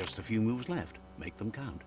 Just a few moves left. Make them count.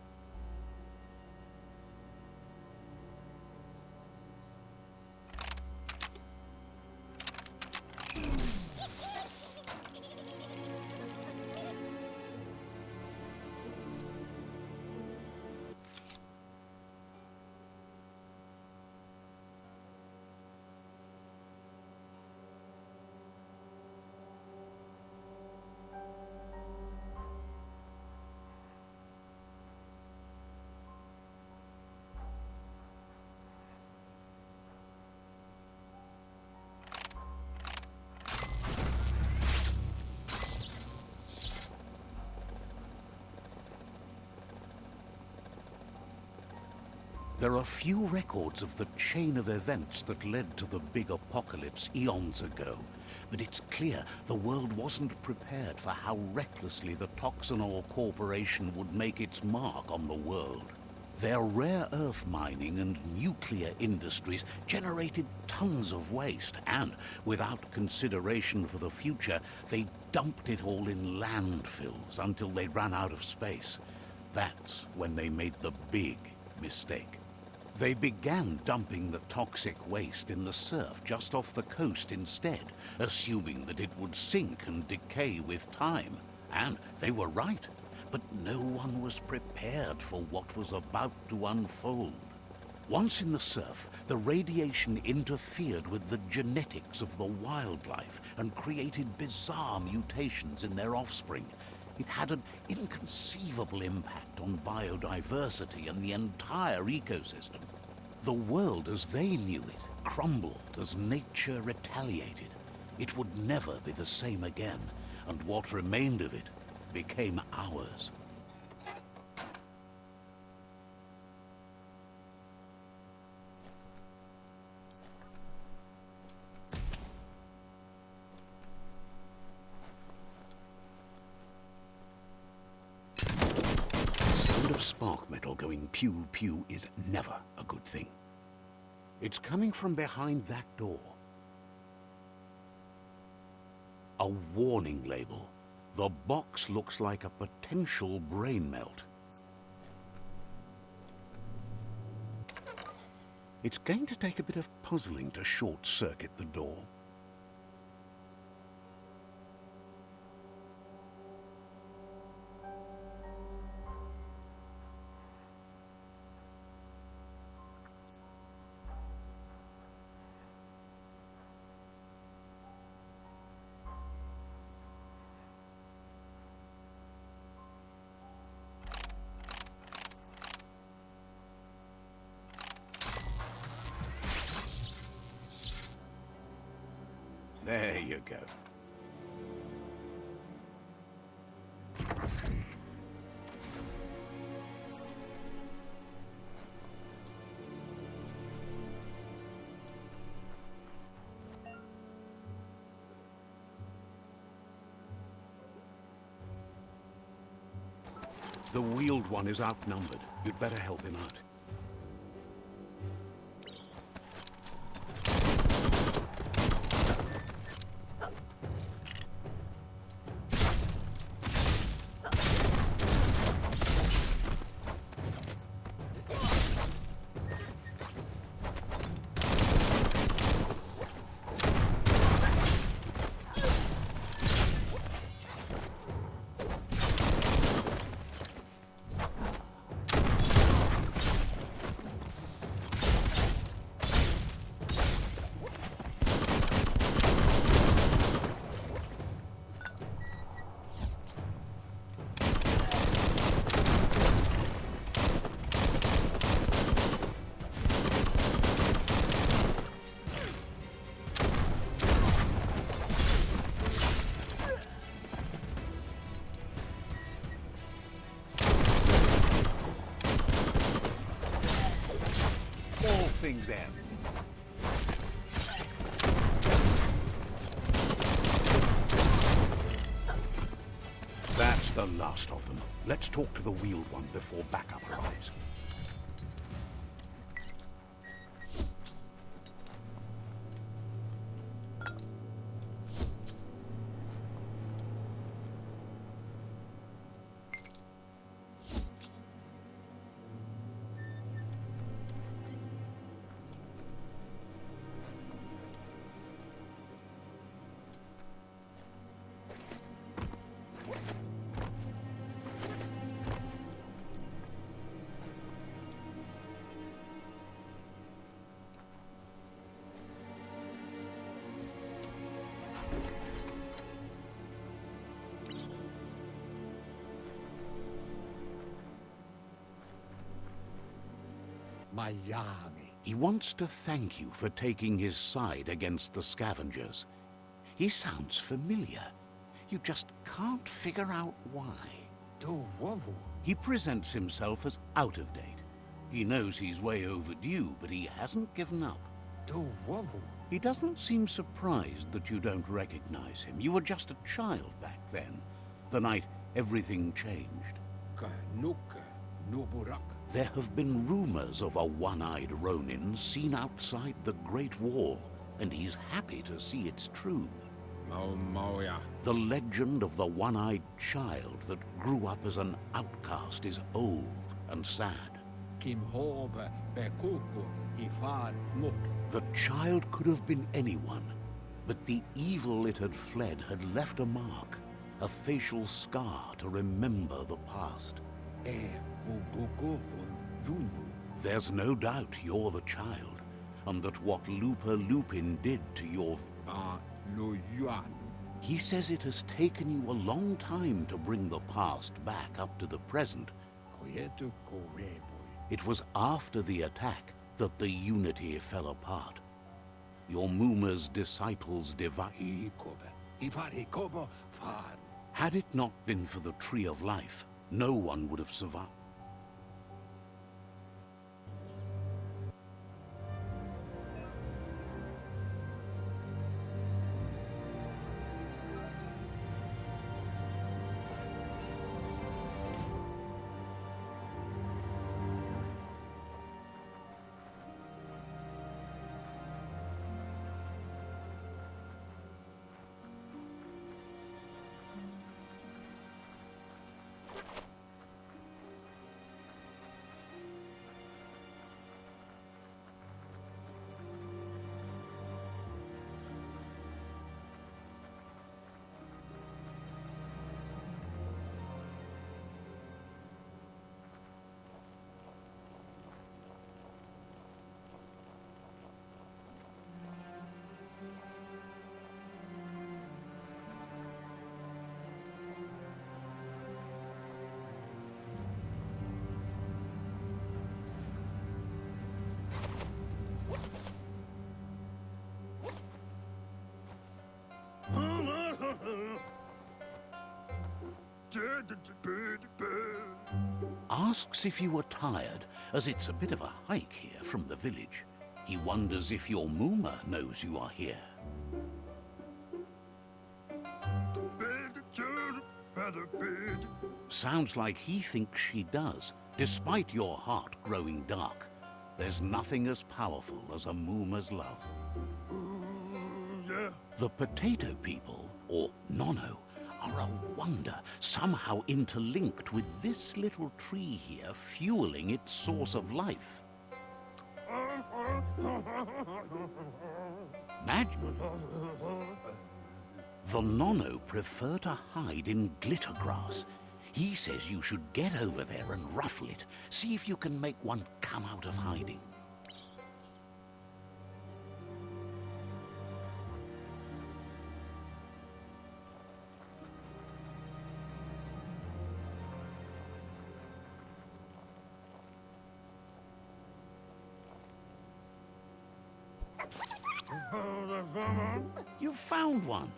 There are few records of the chain of events that led to the big apocalypse eons ago, but it's clear the world wasn't prepared for how recklessly the Toxanol Corporation would make its mark on the world. Their rare earth mining and nuclear industries generated tons of waste, and without consideration for the future, they dumped it all in landfills until they ran out of space. That's when they made the big mistake. They began dumping the toxic waste in the surf just off the coast instead, assuming that it would sink and decay with time. And they were right. But no one was prepared for what was about to unfold. Once in the surf, the radiation interfered with the genetics of the wildlife and created bizarre mutations in their offspring. It had an inconceivable impact on biodiversity and the entire ecosystem. The world as they knew it crumbled as nature retaliated. It would never be the same again, and what remained of it became ours. Of spark metal going pew-pew is never a good thing. It's coming from behind that door. A warning label. The box looks like a potential brain melt. It's going to take a bit of puzzling to short-circuit the door. There you go. The wheeled one is outnumbered. You'd better help him out. Things end. That's the last of them. Let's talk to the wheeled one before backup arrives. Miami. He wants to thank you for taking his side against the scavengers. He sounds familiar. You just can't figure out why. Do wowo. He presents himself as out of date. He knows he's way overdue, but he hasn't given up. Do wowo. He doesn't seem surprised that you don't recognize him. You were just a child back then, the night everything changed. Kanuka Nuburak. There have been rumors of a one-eyed Ronin seen outside the Great Wall, and he's happy to see it's true. Mauya. The legend of the one-eyed child that grew up as an outcast is old and sad. Kim Hoba Bekuku Ifan Muk. The child could have been anyone, but the evil it had fled had left a mark, a facial scar to remember the past. Bubuku von Yunvun. There's no doubt you're the child, and that what Lupa Lupin did to your... Lo Yuan. He says it has taken you a long time to bring the past back up to the present. Koyetu Koreboy. It was after the attack that the Unity fell apart. Your Muma's disciples divided. Ikoba. Ifari Kobo Fan. Had it not been for the Tree of Life, no one would have survived. Asks if you were tired, as it's a bit of a hike here from the village. He wonders if your Muma knows you are here. Sounds like he thinks she does, despite your heart growing dark. There's nothing as powerful as a Muma's love. The Potato People, or Nono, are a wonder, somehow interlinked with this little tree here fueling its source of life. Magic. The Nono prefer to hide in glitter grass. He says you should get over there and ruffle it. See if you can make one come out of hiding. You found one.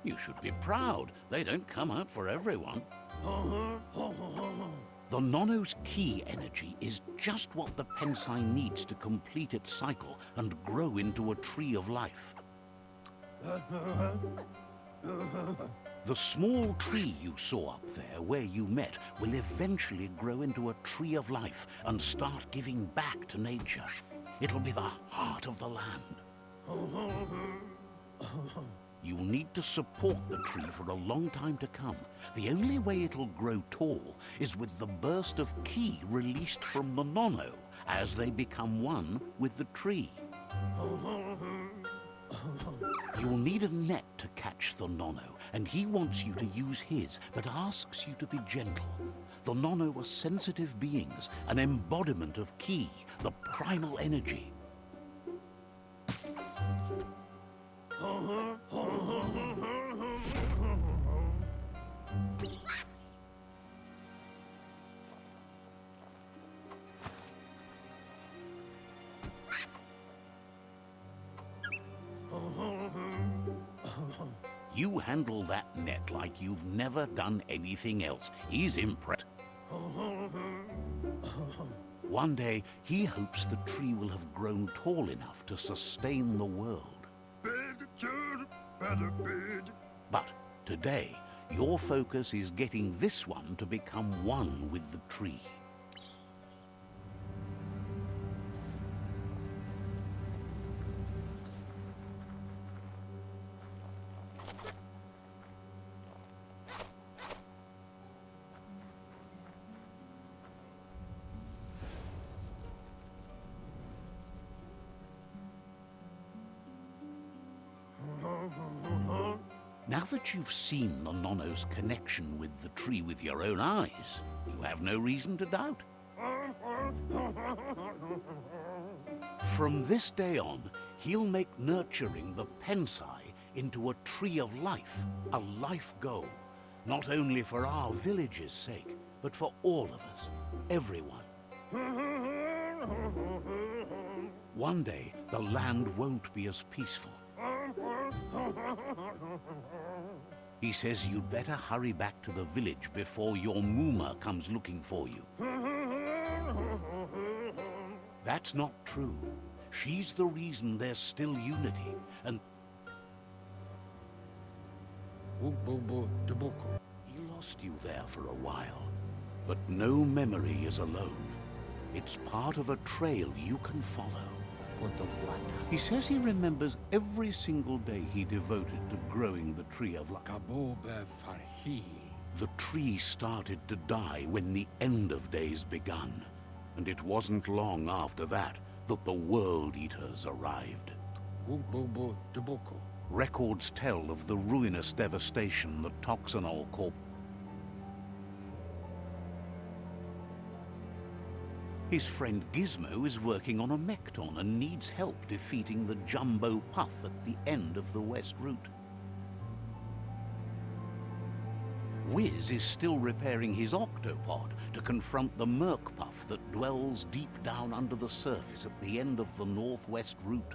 You should be proud. They don't come out for everyone. The Nono's key energy is just what the Pensai needs to complete its cycle and grow into a tree of life. The small tree you saw up there where you met will eventually grow into a tree of life and start giving back to nature. It'll be the heart of the land. You'll need to support the tree for a long time to come. The only way it'll grow tall is with the burst of ki released from the Nono as they become one with the tree. You'll need a net to catch the Nono, and he wants you to use his, but asks you to be gentle. The Nono are sensitive beings, an embodiment of ki, the primal energy. You handle that net like you've never done anything else. He's impressed. One day, he hopes the tree will have grown tall enough to sustain the world. But today, your focus is getting this one to become one with the tree. Now that you've seen the Nonno's connection with the tree with your own eyes, you have no reason to doubt. From this day on, he'll make nurturing the Pensai into a tree of life, a life goal, not only for our village's sake, but for all of us, everyone. One day, the land won't be as peaceful. He says you'd better hurry back to the village before your Muma comes looking for you. That's not true. She's the reason there's still unity, and he lost you there for a while. But no memory is alone. It's part of a trail you can follow. He says he remembers every single day he devoted to growing the tree of life. The tree started to die when the end of days begun, and it wasn't long after that that the World Eaters arrived. Records tell of the ruinous devastation the Toxanol Corp. His friend Gizmo is working on a Mekton and needs help defeating the Jumbo Puff at the end of the West Route. Wiz is still repairing his octopod to confront the Merc Puff that dwells deep down under the surface at the end of the Northwest Route.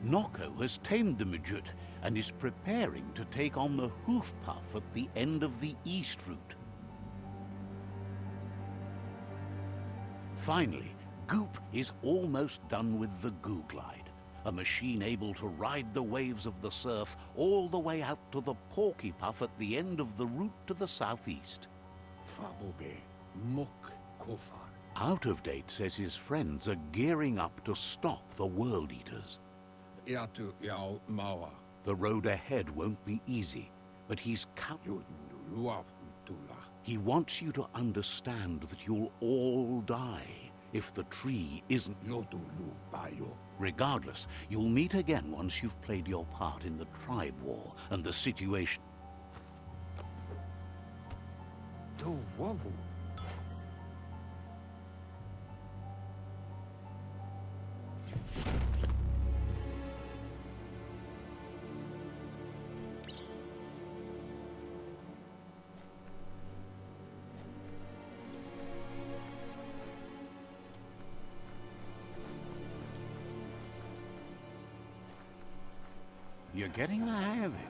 Nocco has tamed the Midget and is preparing to take on the Hoof Puff at the end of the East Route. Finally, Goop is almost done with the Goo Glide, a machine able to ride the waves of the surf all the way out to the Porky Puff at the end of the route to the southeast. Out of Date says his friends are gearing up to stop the World Eaters. The road ahead won't be easy, but he's He wants you to understand that you'll all die if the tree isn't. Regardless, you'll meet again once you've played your part in the tribe war and the situation. You're getting the hang of it.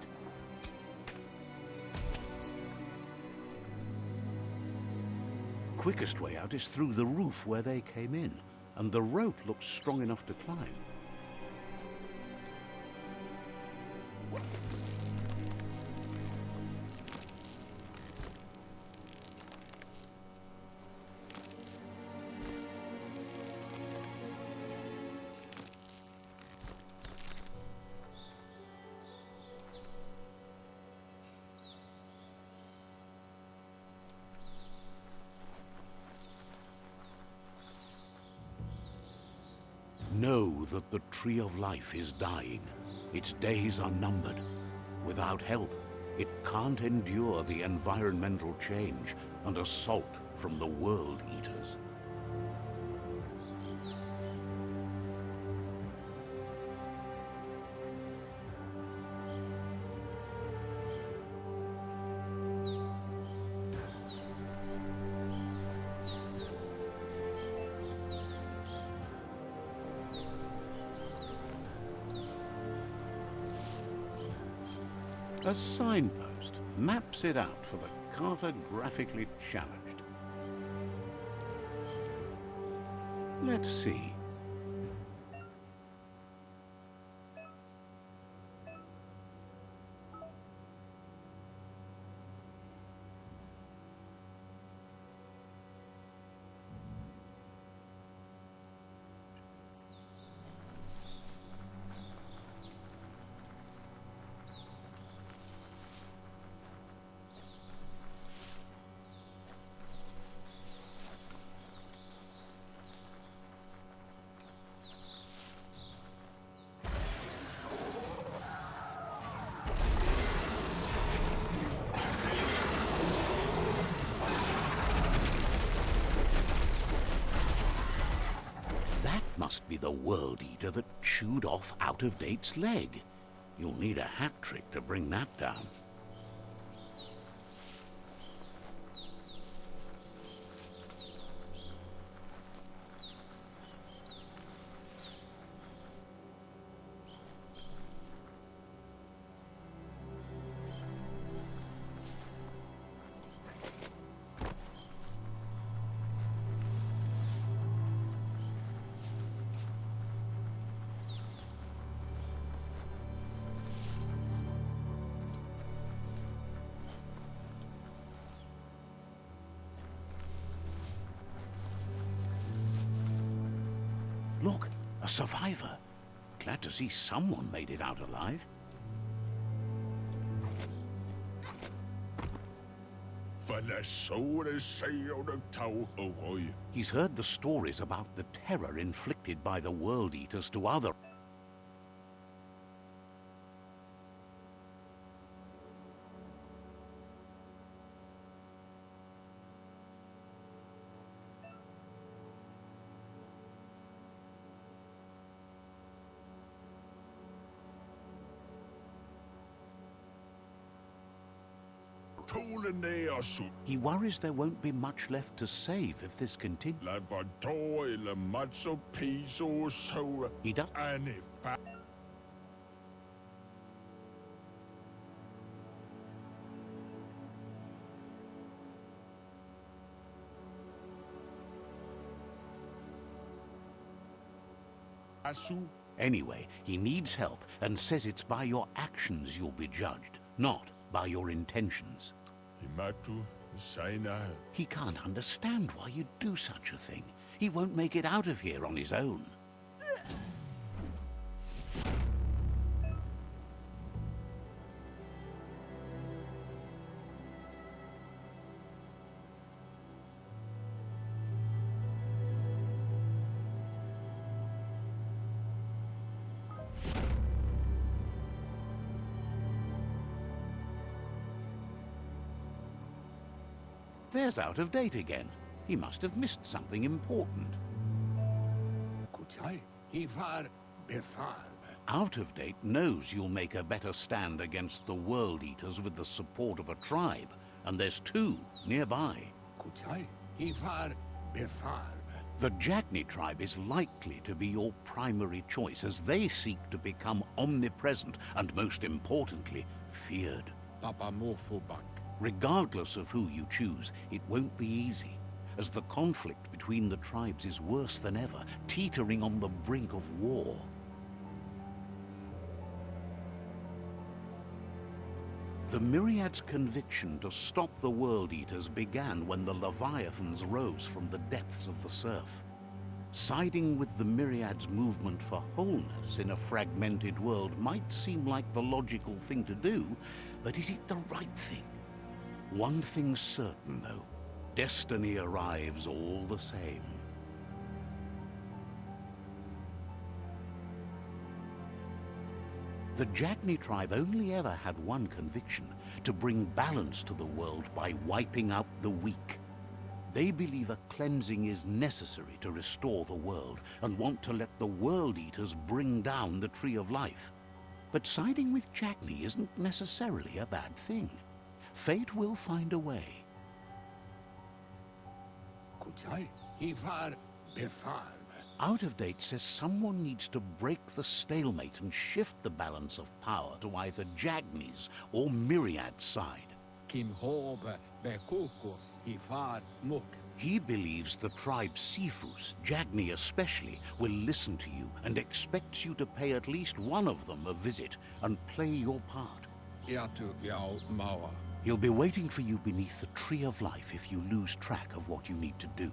Quickest way out is through the roof where they came in, and the rope looks strong enough to climb. Know that the Tree of Life is dying. Its days are numbered. Without help, it can't endure the environmental change and assault from the World Eaters. A signpost maps it out for the cartographically challenged. Let's see. Must be the World Eater that chewed off Out of Date's leg. You'll need a hat trick to bring that down. Look, a survivor. Glad to see someone made it out alive. He's heard the stories about the terror inflicted by the World Eaters to other... He worries there won't be much left to save if this continues. He does. Anyway, he needs help and says it's by your actions you'll be judged, not by your intentions. He can't understand why you'd do such a thing. He won't make it out of here on his own. There's Out of Date again. He must have missed something important. Out of Date knows you'll make a better stand against the World Eaters with the support of a tribe, and there's two nearby. The Jagni tribe is likely to be your primary choice as they seek to become omnipresent and, most importantly, feared. Regardless of who you choose, it won't be easy, as the conflict between the tribes is worse than ever, teetering on the brink of war. The Myriad's conviction to stop the World Eaters began when the Leviathans rose from the depths of the surf. Siding with the Myriad's movement for wholeness in a fragmented world might seem like the logical thing to do, but is it the right thing? One thing's certain, though. Destiny arrives all the same. The Jagni tribe only ever had one conviction: to bring balance to the world by wiping out the weak. They believe a cleansing is necessary to restore the world, and want to let the World Eaters bring down the Tree of Life. But siding with Jagni isn't necessarily a bad thing. Fate will find a way. Out of Date says someone needs to break the stalemate and shift the balance of power to either Jagni's or Myriad's side. Kim Hobe Bekuku Ifad Muk. He believes the tribe Sifus, Jagni especially, will listen to you and expects you to pay at least one of them a visit and play your part. Yatu Yao Mawa. He'll be waiting for you beneath the Tree of Life if you lose track of what you need to do.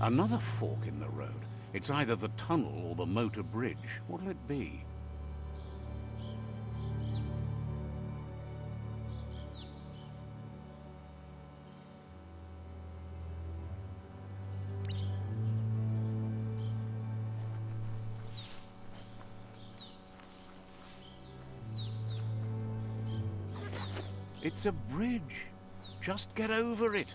Another fork in the road. It's either the tunnel or the motor bridge. What'll it be? It's a bridge. Just get over it.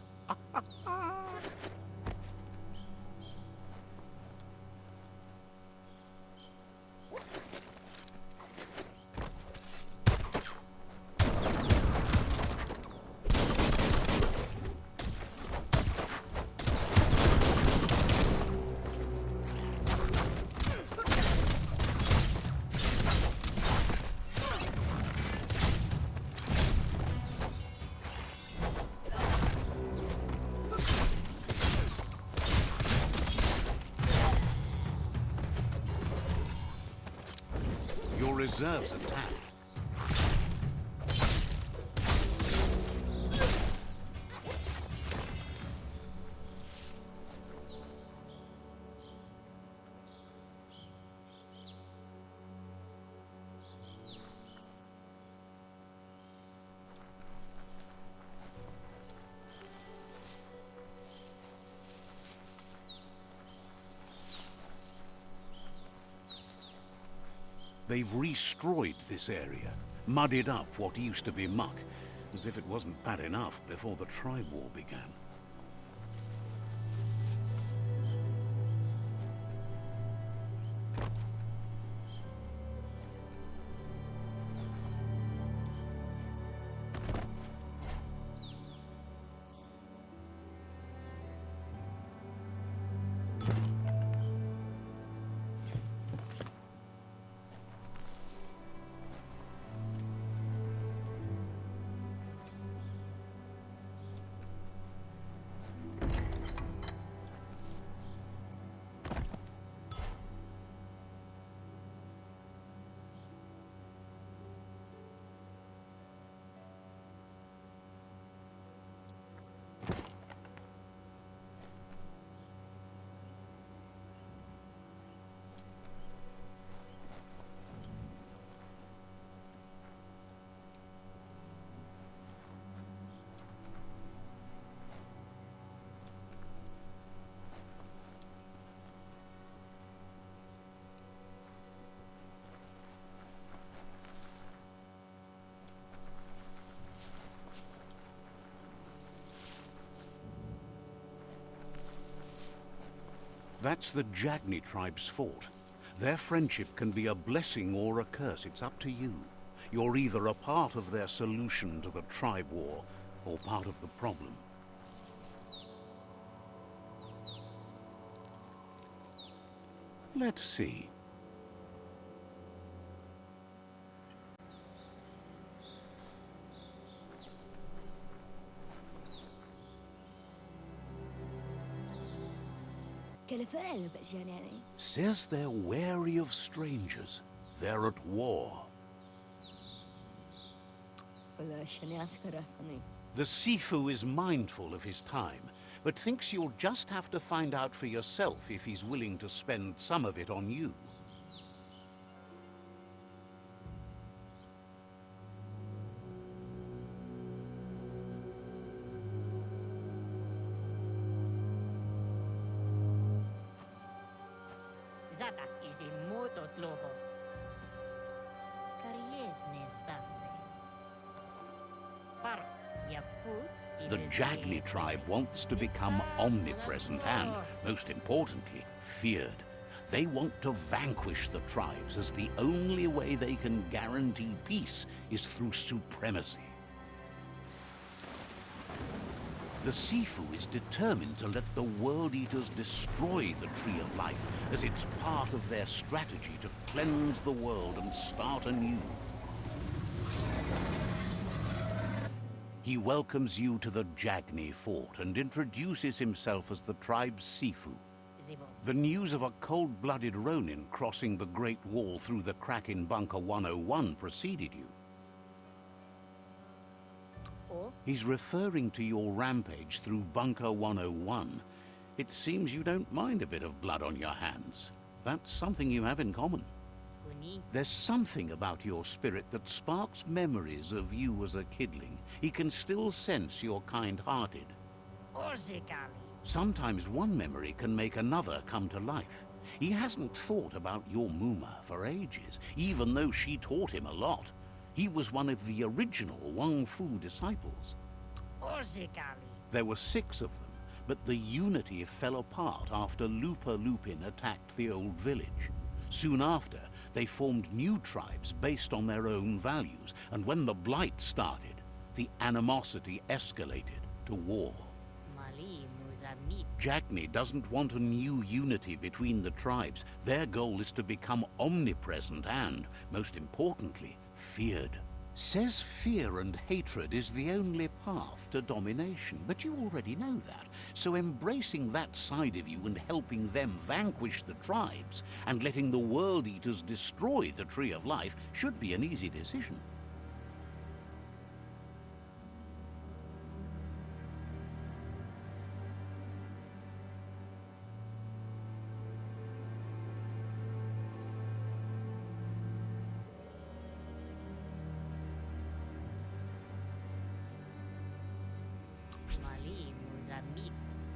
deserves attack. They've restroyed this area, muddied up what used to be muck, as if it wasn't bad enough before the tribe war began. That's the Jagni tribe's fort. Their friendship can be a blessing or a curse. It's up to you. You're either a part of their solution to the tribe war, or part of the problem. Let's see. Says they're wary of strangers. They're at war. The Sifu is mindful of his time, but thinks you'll just have to find out for yourself if he's willing to spend some of it on you. Zata is the moto tloho. Kariesne zdace. Paro, yaput. The Jagni tribe wants to become omnipresent and, most importantly, feared. They want to vanquish the tribes, as the only way they can guarantee peace is through supremacy. The Sifu is determined to let the World Eaters destroy the Tree of Life, as it's part of their strategy to cleanse the world and start anew. He welcomes you to the Jagni fort and introduces himself as the tribe's Sifu. The news of a cold-blooded Ronin crossing the Great Wall through the crack in Bunker 101 preceded you. He's referring to your rampage through Bunker 101. It seems you don't mind a bit of blood on your hands. That's something you have in common. There's something about your spirit that sparks memories of you as a kidling. He can still sense you're kind-hearted. Sometimes one memory can make another come to life. He hasn't thought about your Muma for ages, even though she taught him a lot. He was one of the original Wang Fu disciples. There were 6 of them, but the unity fell apart after Lupa Lupin attacked the old village. Soon after, they formed new tribes based on their own values, and when the Blight started, the animosity escalated to war. Jagni doesn't want a new unity between the tribes. Their goal is to become omnipresent and, most importantly, feared. Says fear and hatred is the only path to domination, but you already know that. So embracing that side of you and helping them vanquish the tribes and letting the World Eaters destroy the Tree of Life should be an easy decision. Mali Muzamid.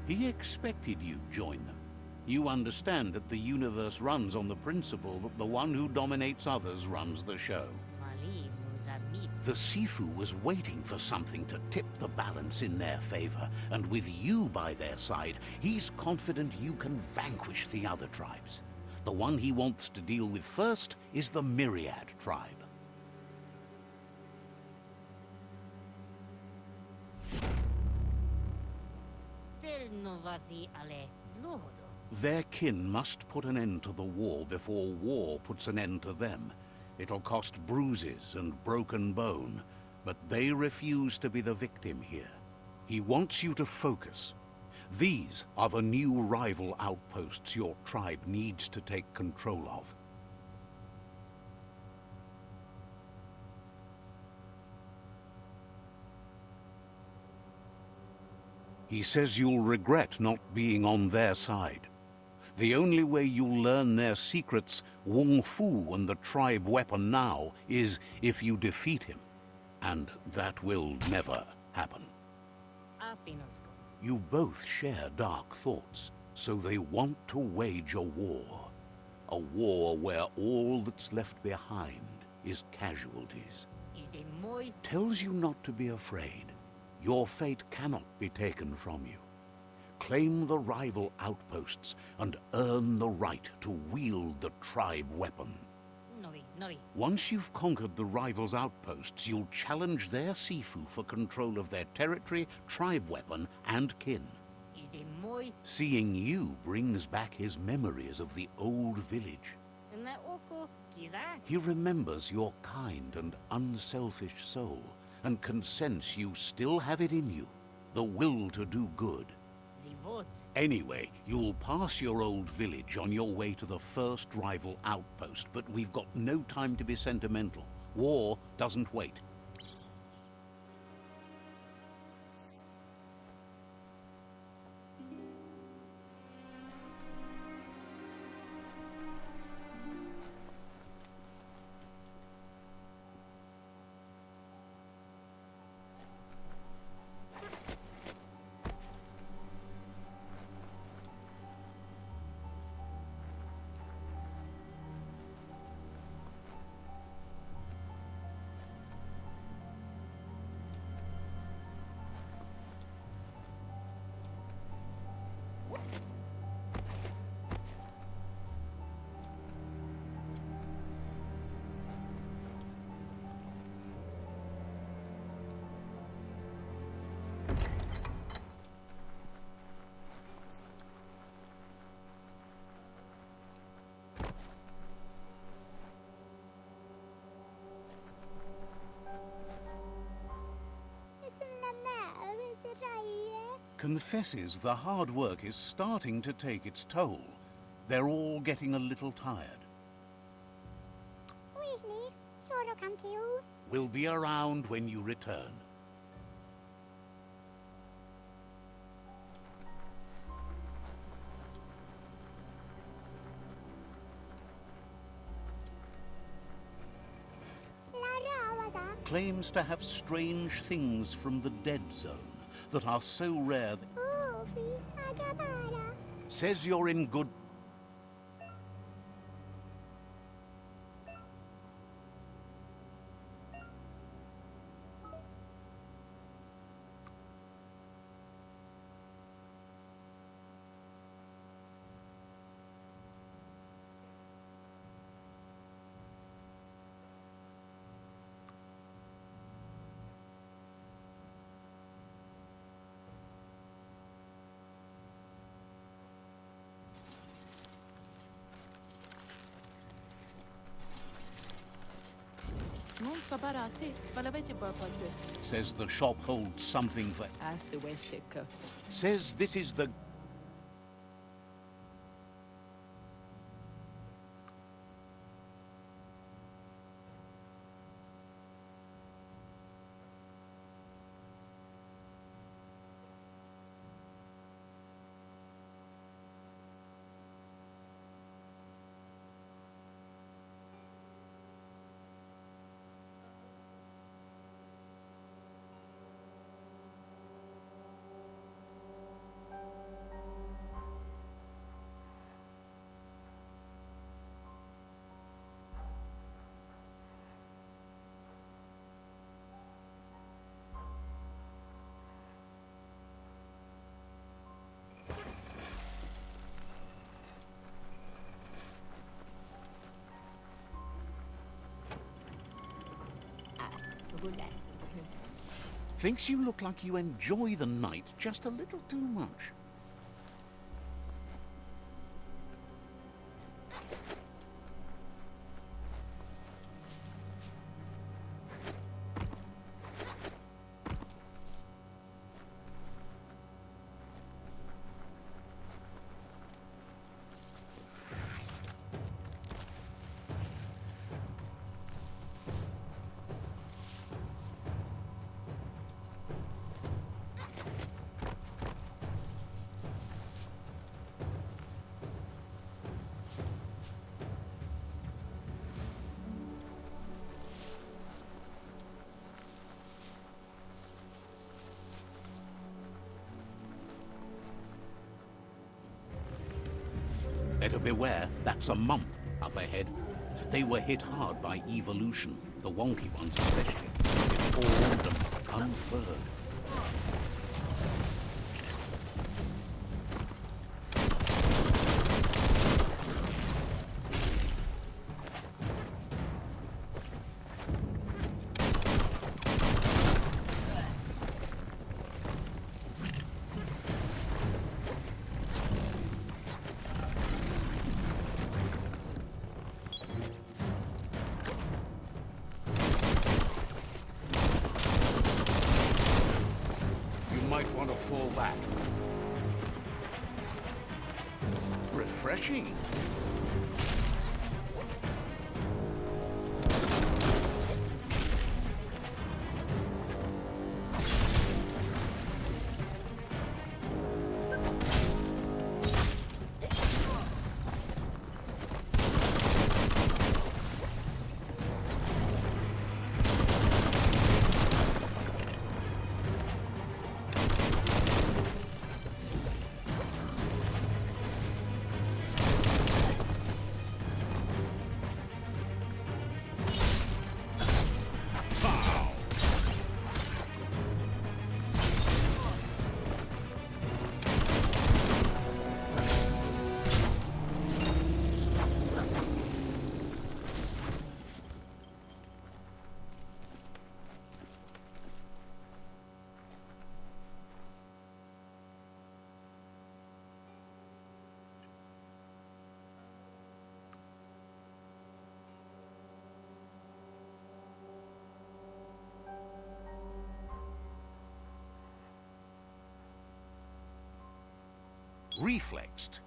He expected you'd join them. You understand that the universe runs on the principle that the one who dominates others runs the show. Mali Muzamid. The Sifu was waiting for something to tip the balance in their favor, and with you by their side, he's confident you can vanquish the other tribes. The one he wants to deal with first is the Myriad tribe. Del Novasi Ale Lohodo. Their kin must put an end to the war before war puts an end to them. It'll cost bruises and broken bone, but they refuse to be the victim here. He wants you to focus. These are the new rival outposts your tribe needs to take control of. He says you'll regret not being on their side. The only way you'll learn their secrets, Wung Fu and the tribe weapon now, is if you defeat him. And that will never happen. Apinosko. You both share dark thoughts, so they want to wage a war. A war where all that's left behind is casualties. Is the Moi. Tells you not to be afraid. Your fate cannot be taken from you. Claim the rival outposts and earn the right to wield the tribe weapon. Novi. Once you've conquered the rivals' outposts, you'll challenge their Sifu for control of their territory, tribe weapon, and kin. Is the Moi. Seeing you brings back his memories of the old village. Na Oko Kiza. He remembers your kind and unselfish soul, and can sense you still have it in you, the will to do good. Zivot. Anyway, you'll pass your old village on your way to the first rival outpost, but we've got no time to be sentimental. War doesn't wait. Confesses the hard work is starting to take its toll. They're all getting a little tired. We'll be around when you return. Claims to have strange things from the dead zone that are so rare that... Says you're in good... Non sabarati, balabeti purposes. Says the shop holds something for... Asweshika. Says this is the... Gula. Thinks you look like you enjoy the night just a little too much. Better beware, that's a mump up ahead. They were hit hard by evolution, the wonky ones especially. Deformed and unfurred. Might want to fall back. Refreshing. Reflexed.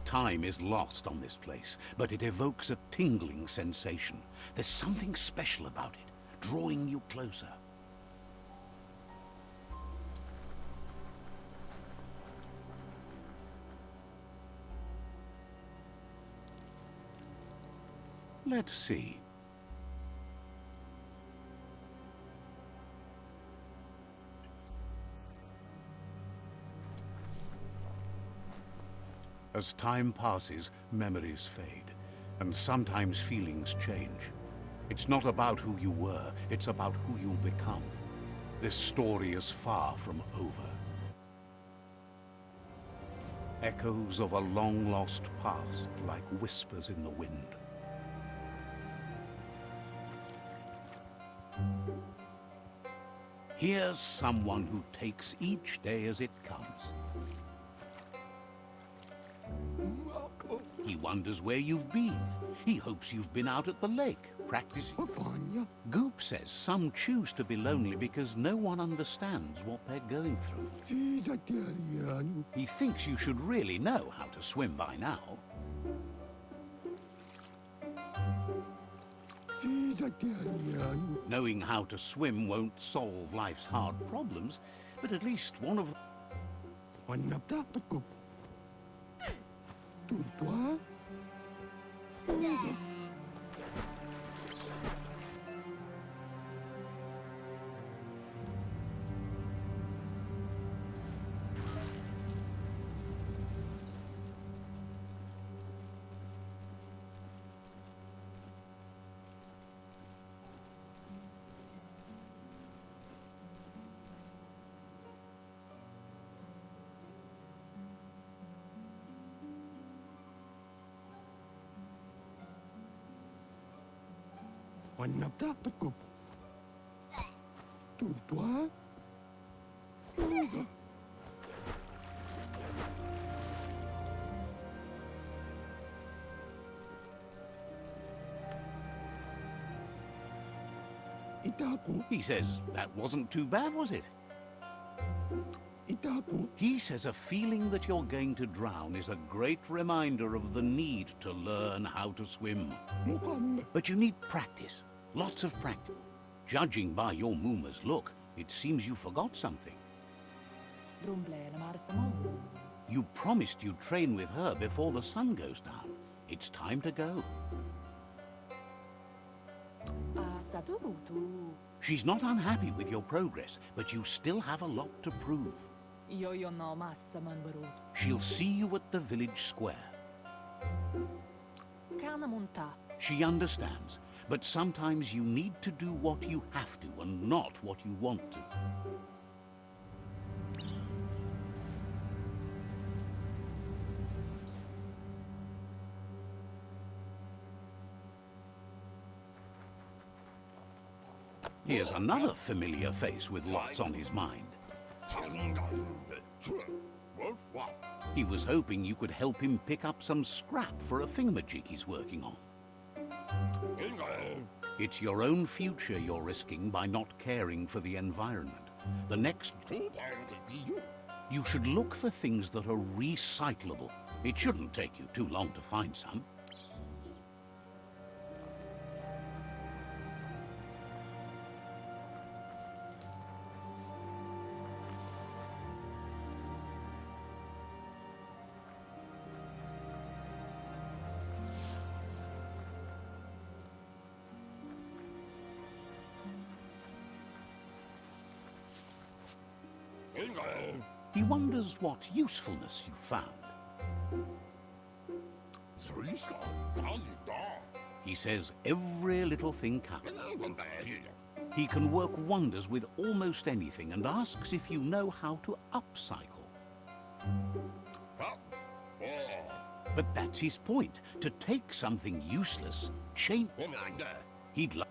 Time is lost on this place, but it evokes a tingling sensation. There's something special about it, drawing you closer. Let's see. As time passes, memories fade, and sometimes feelings change. It's not about who you were, it's about who you'll become. This story is far from over. Echoes of a long-lost past, like whispers in the wind. Here's someone who takes each day as it comes. He wonders where you've been. He hopes you've been out at the lake, practicing. Goop says some choose to be lonely because no one understands what they're going through. He thinks you should really know how to swim by now. Knowing how to swim won't solve life's hard problems, but at least one of He says that wasn't too bad, was it? He says a feeling that you're going to drown is a great reminder of the need to learn how to swim. But you need practice, lots of practice. Judging by your Mooma's look, it seems you forgot something. You promised you'd train with her before the sun goes down. It's time to go. She's not unhappy with your progress, but you still have a lot to prove. She'll see you at the village square. She understands, but sometimes you need to do what you have to and not what you want to. Here's another familiar face with lots on his mind. He was hoping you could help him pick up some scrap for a thingamajig he's working on. It's your own future you're risking by not caring for the environment. The next... You should look for things that are recyclable. It shouldn't take you too long to find some. He wonders what usefulness you found. He says every little thing counts. He can work wonders with almost anything and asks if you know how to upcycle. But that's his point. To take something useless, change... He'd like...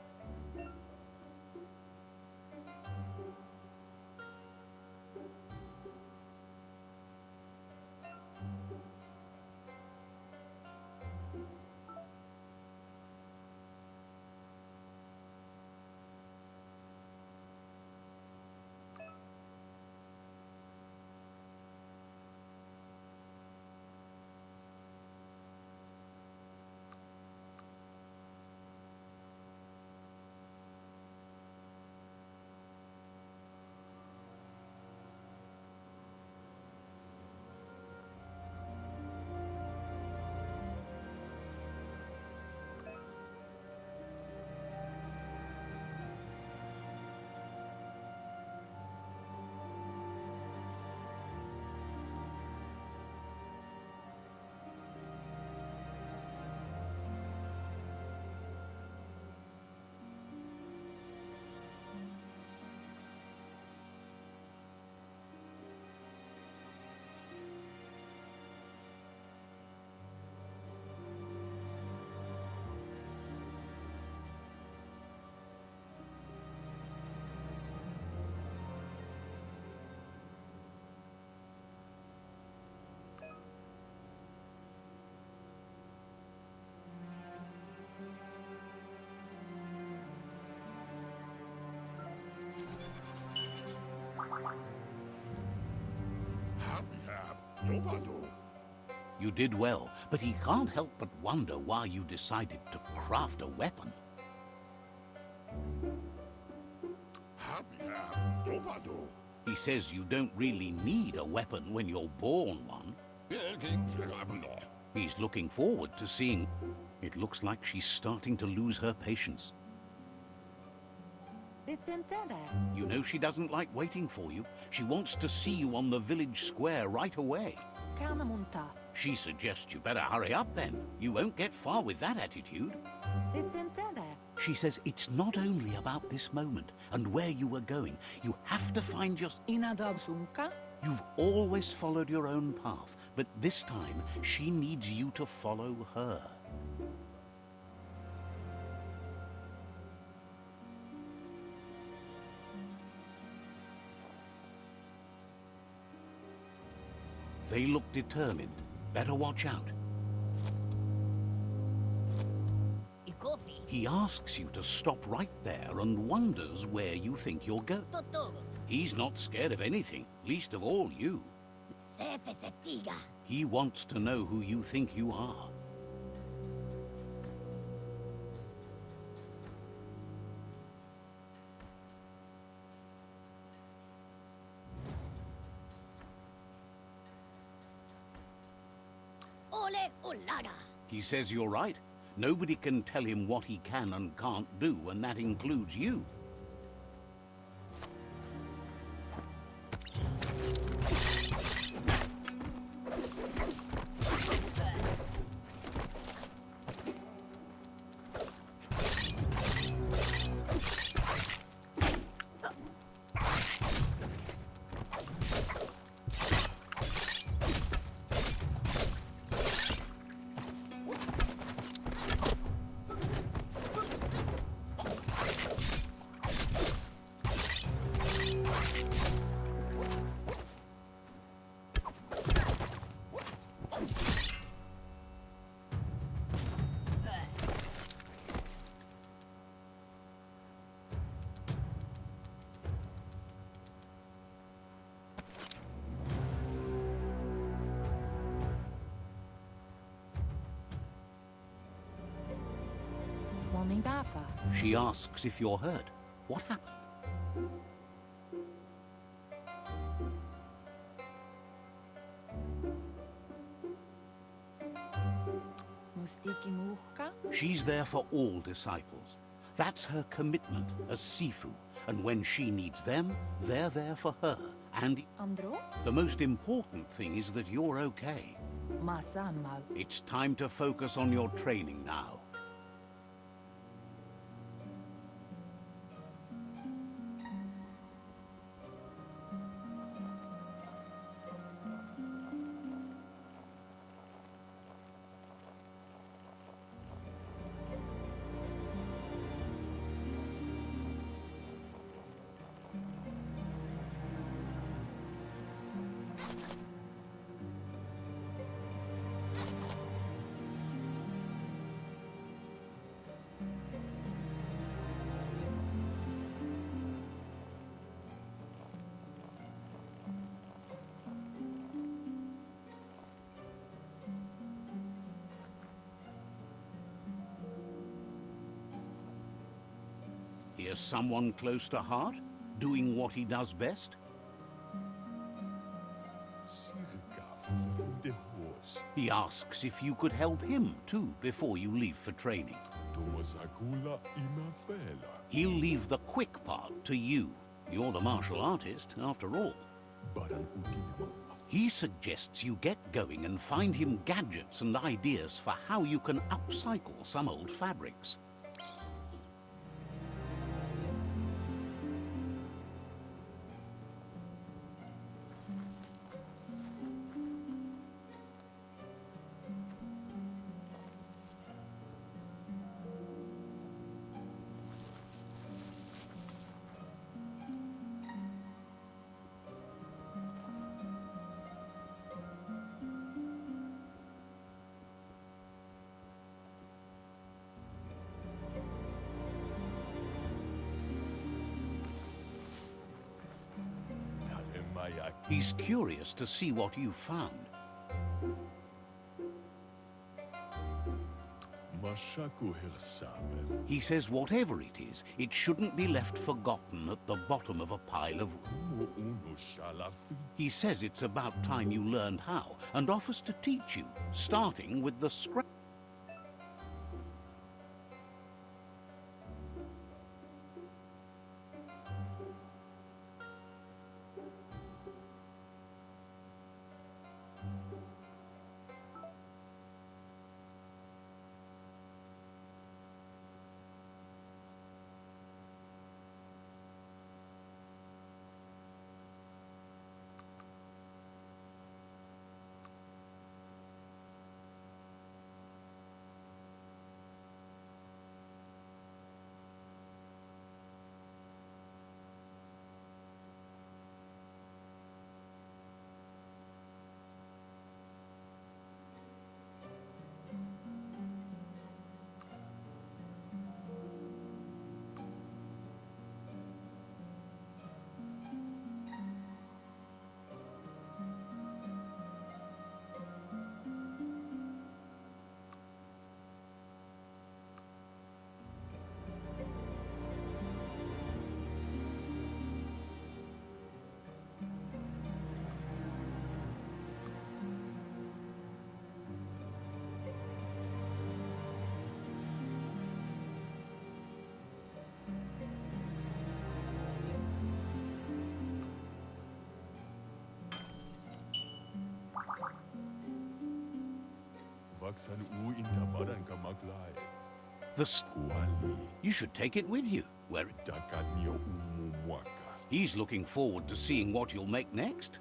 You did well, but he can't help but wonder why you decided to craft a weapon. He says you don't really need a weapon when you're born one. He's looking forward to seeing... It looks like she's starting to lose her patience. It's intended. You know she doesn't like waiting for you. She wants to see you on the village square right away. Kanamunta. She suggests you better hurry up then. You won't get far with that attitude. It's intended. She says it's not only about this moment and where you were going. You have to find your... Inadabsunka. You've always followed your own path, but this time she needs you to follow her. They look determined. Better watch out. Ikofi. He asks you to stop right there and wonders where you think you'll go. Totoro. He's not scared of anything, least of all you. Sefe setiga. He wants to know who you think you are. Ole olaga. He says you're right. Nobody can tell him what he can and can't do, and that includes you. Monindafa. She asks if you're hurt. What happened? Mustiki muhka. She's there for all disciples. That's her commitment as Sifu. And when she needs them, they're there for her. And Andro. the most important thing is that you're okay. Masamal. It's time to focus on your training now. Here's someone close to heart, doing what he does best. He asks if you could help him, too, before you leave for training. He'll leave the quick part to you. You're the martial artist, after all. He suggests you get going and find him gadgets and ideas for how you can upcycle some old fabrics. ya He's curious to see what you found. mashaku hirsave. He says whatever it is, it shouldn't be left forgotten at the bottom of a pile of... Mo uno shalafi. He says it's about time you learned how, and offers to teach you, starting with the scrap. Vaksan u intabaran kamaglay. Kuali. You should take it with you, where Dakanyo umumwaka. he's looking forward to seeing what you'll make next.